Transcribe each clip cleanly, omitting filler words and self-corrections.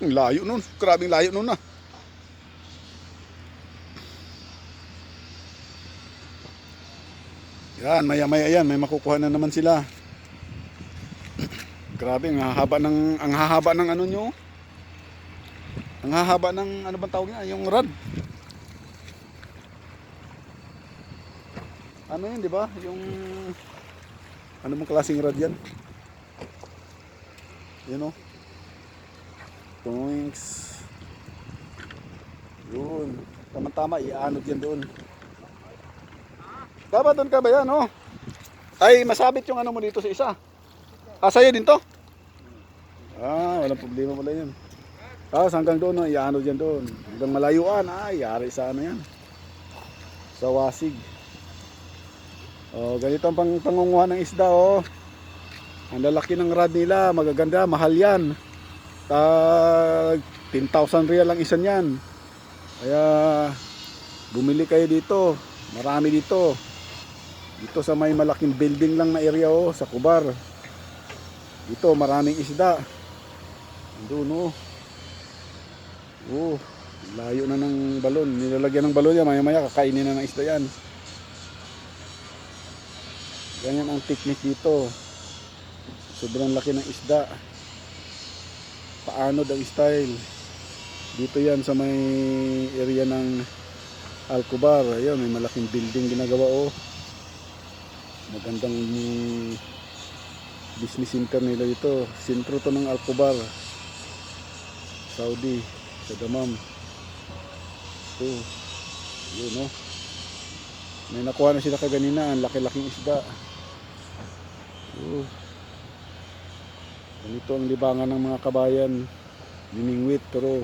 Ang layo nun. Grabing layo nun ah. Yan, maya-maya yan, may makukuha na naman sila. Grabe, ang hahaba ng ano nyo. Ang hahaba ng ano bang tawag niya, yung rod. Ano yun, di ba? Yung ano mong klaseng rod yan? Yun o. Toinks. Yun. Tama-tama, ianod yan doon. Dapat doon ka ba yan, oh? Ay, masabit yung ano mo dito sa isa. Ah, sa'yo din to? Ah, walang problema pala yun. Tapos hanggang doon, no, ianod yan doon. Hanggang malayuan, yari sa ano yan. Sa wasig. Oh, ganito ang pangunguha ng isda, oh. Ang lalaki ng rod nila, magaganda, mahal yan. Tag 10,000 real ang isa niyan. Kaya bumili kayo dito. Marami dito. Dito sa may malaking building lang na area, oh, sa Kubar. Dito maraming isda. Doon, oh. Oh, layo na ng balon. Nilalagyan ng balon yan, maya-maya kakainin na ng isda yan. Ganyan ang technique dito. Sobrang laki ng isda. Paanod ang style. Dito yan sa may area ng Alcobar. Ayun, may malaking building ginagawa, oh. Magandang business center nila dito. Sentro to ng Alcobar, Saudi, sa Damam. Oh, yun, oh. May nakuha na sila kaganina. Ang laki-laking isda. Oh. Ganito ang libangan ng mga kabayan. Miningwit, pero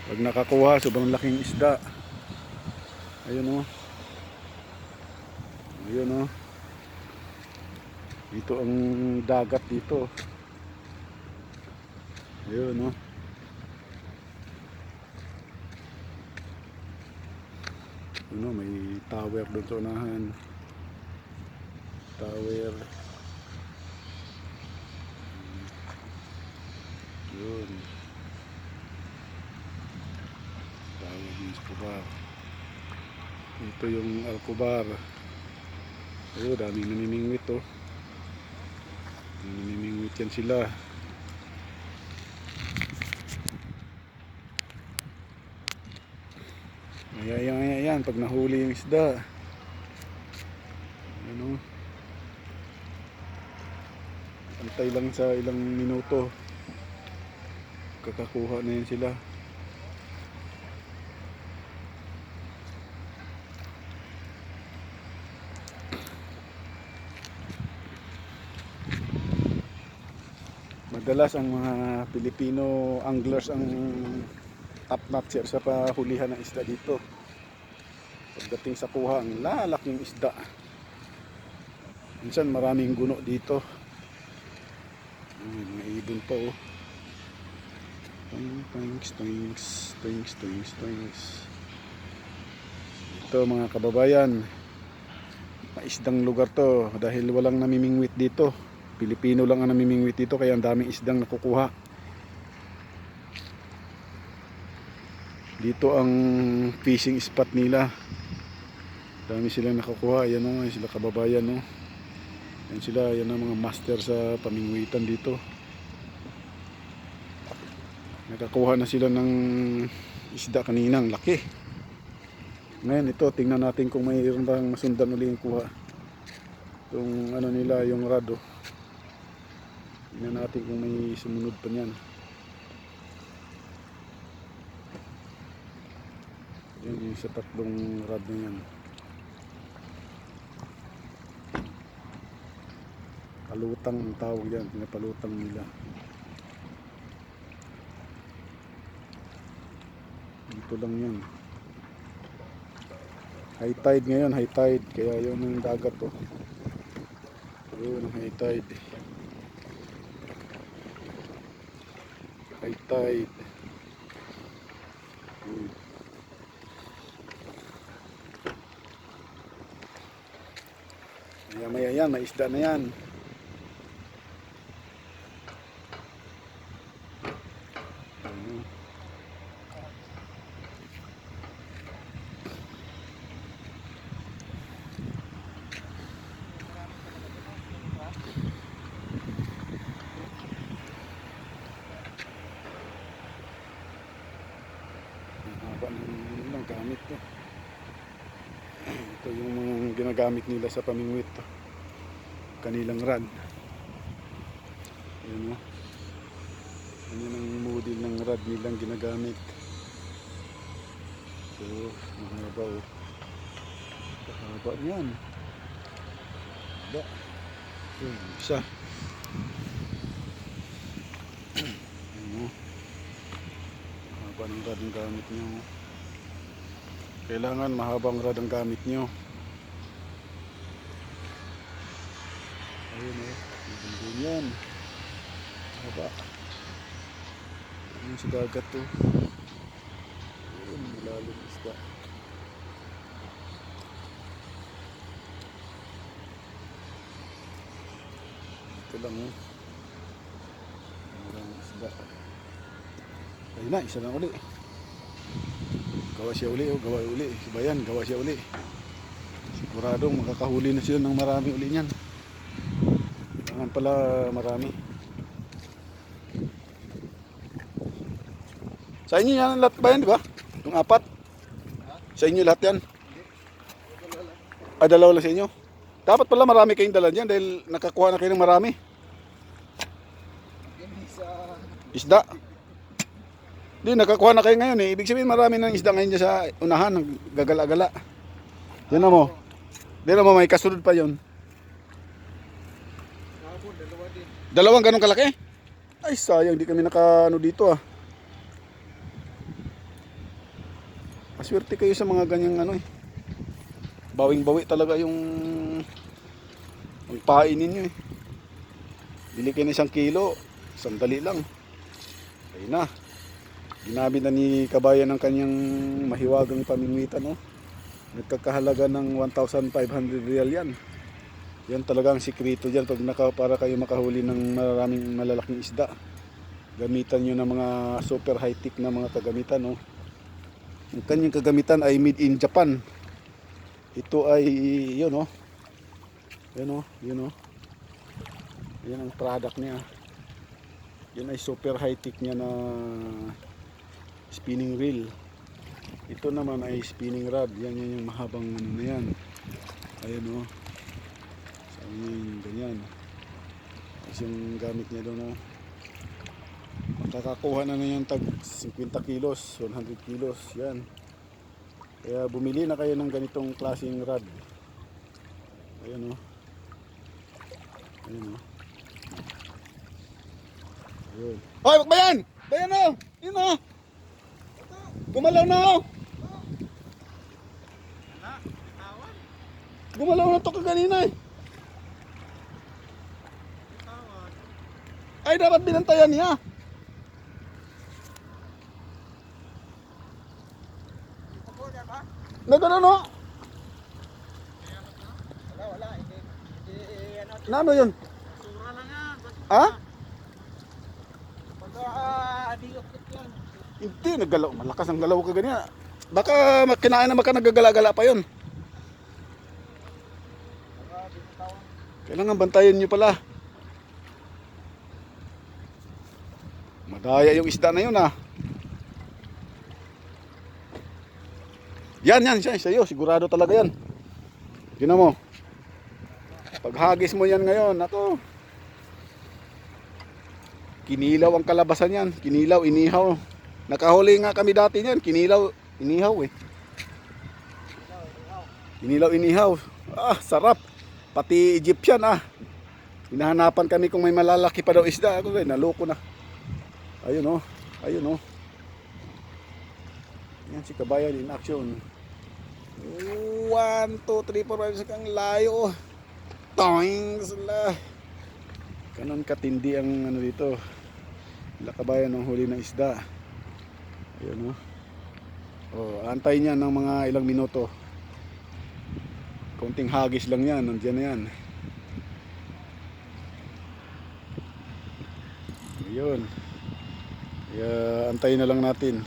pag nakakuha, sobrang laking isda. Ayun, oh. Ayun, oh. Dito ang dagat dito. Ayun, oh. Ano, may tower doon sa unahan. Tower. Yun. Tower ng Alcobar. Ito yung Alcobar. Ayun, daming namimingwit, oh. Namimingwit yan sila. Ayan, pag nahuli yung isda. Ano? Antay lang sa ilang minuto. Kakakuha na yan sila. Madalas ang mga Pilipino anglers ang top notcher sa pahulihan ng isda dito. Pagdating sa kuha, ang lalaking isda. Minsan maraming guno dito. May mga ibon pa, oh. Toinks. Ito mga kababayan, maisdang lugar to dahil walang namimingwit dito. Pilipino lang ang namimingwit dito, kaya ang daming isdang nakukuha. Dito ang fishing spot nila. Dami silang nakukuha. Ayan, oh, sila kababayan, oh. Yan sila, yan ang mga master sa pamingwitan dito. Nakakuha na sila ng isda kanina, ang laki. Ngayon ito, tingnan natin kung mayroon bang masundan uli yung kuha. Yung ano nila, yung rod, oh. Tingnan natin kung may sumunod pa niyan. Yan yung sa tatlong rod na yan. Palutang ang tawag yan, pinapalutang nila. Dito lang yan. High tide ngayon, high tide. Kaya yun ang dagat, oh. Yun ang high tide. High tide. Maya yan, may isda na yan. gamit to. Ito yung mga ginagamit nila sa pamingwit to. Kanilang rod. Ayan o. Yan ang model ng rod nilang ginagamit. So, mahaba o. Mahaba yan. Ba. Isa. Ayan o. Mahaba ng rod ang gamit nyo. Kailangan mahabang rod ang gamit nyo. Ayun o. Magandang yan. Mahaba. Ayun sa dagat to. Ayun, malalim isda. Ito lang o. Malalim isda. Ayun na, isa lang uli. Gawa siya uli, oh, gawa uli. Si Bayan, gawa siya uli. Siguradong makakahuli na sila ng marami uli niyan. Kailangan pala marami. Sa inyo yan lahat ba yan, di ba? Yung apat? Sa inyo lahat yan? Ay, dalawa lang sa inyo? Dapat pala marami kayong dala dyan dahil nakakuha na kayo ng marami. Isda. Hindi, nakakuha na kayo ngayon eh. Ibig sabihin marami ng isda ngayon dyan sa unahan. Gagala-gala. Yan na mo. Yan na mo, may kasunod pa yon. Dalawang ganun kalaki? Ay, sayang. Di kami naka-ano dito ah. Maswerte kayo sa mga ganyang ano eh. Bawing-bawi talaga yung pain ninyo eh. Bili kayo ng 1 kilo. Sandali lang. Ayun na. Ginamit na ni Kabayan ng kanyang mahiwagang pamingwitan, no? Nagkakahalaga ng 1,500 real yan. Yan talaga ang sikreto dyan para kayo makahuli ng maraming malalaking isda. Gamitan nyo ng mga super high-tech na mga kagamitan, no? Ang kanyang kagamitan ay made in Japan. Ito ay, yun, no? Yun, no? Yun, no? Yan ang product niya. Yan ay super high-tech niya na spinning reel. Ito naman ay spinning rod. Yan yung mahabang ano na yan. Ayan o. Sabi niya yung ganyan. Tapos yung gamit niya doon o. Makakakuha na yan tag 50 kilos, 100 kilos. Yan. Kaya bumili na kayo ng ganitong klaseng rod. Ayan o. Ayan o. Ayun. Hoy, Bayan! Bayan o! Yun o! Gumalaw na ako. Gumalaw na to kaganina eh. Ay, dapat binantayan niya. Nagano no? Wala. Hindi ano yun? Sura lang yan. Ha? Pagka-adiokit yan. Hindi, naggalaw. Malakas ang galaw ka ganyan. Baka kinain naman ka naggagala-gala pa yun. Kailangan bantayan nyo pala. Madaya yung isda na yun ah. Yan, sa'yo. Sigurado talaga yan. Gina mo. Paghagis mo yan ngayon, ako. Kinilaw ang kalabasan yan. Kinilaw, inihaw. Nakahuli nga kami dati niyan, kinilaw, inihaw eh. Kinilaw, inihaw. Ah, sarap. Pati Egyptian ah. Hinahanapan kami kung may malalaki pa daw isda. Ako naloko na. Ayun oh. Ayun oh. Yan si Kabayan in action. 1, 2, 3, 4, 5, 6 ang layo. Toing sila. Ganon katindi ang ano dito. Kabayan ng huli ng isda. Ayan o. Oh, antay niya ng mga ilang minuto. Konting hagis lang yan. Nandiyan na yan. Ayun. Kaya antayin na lang natin.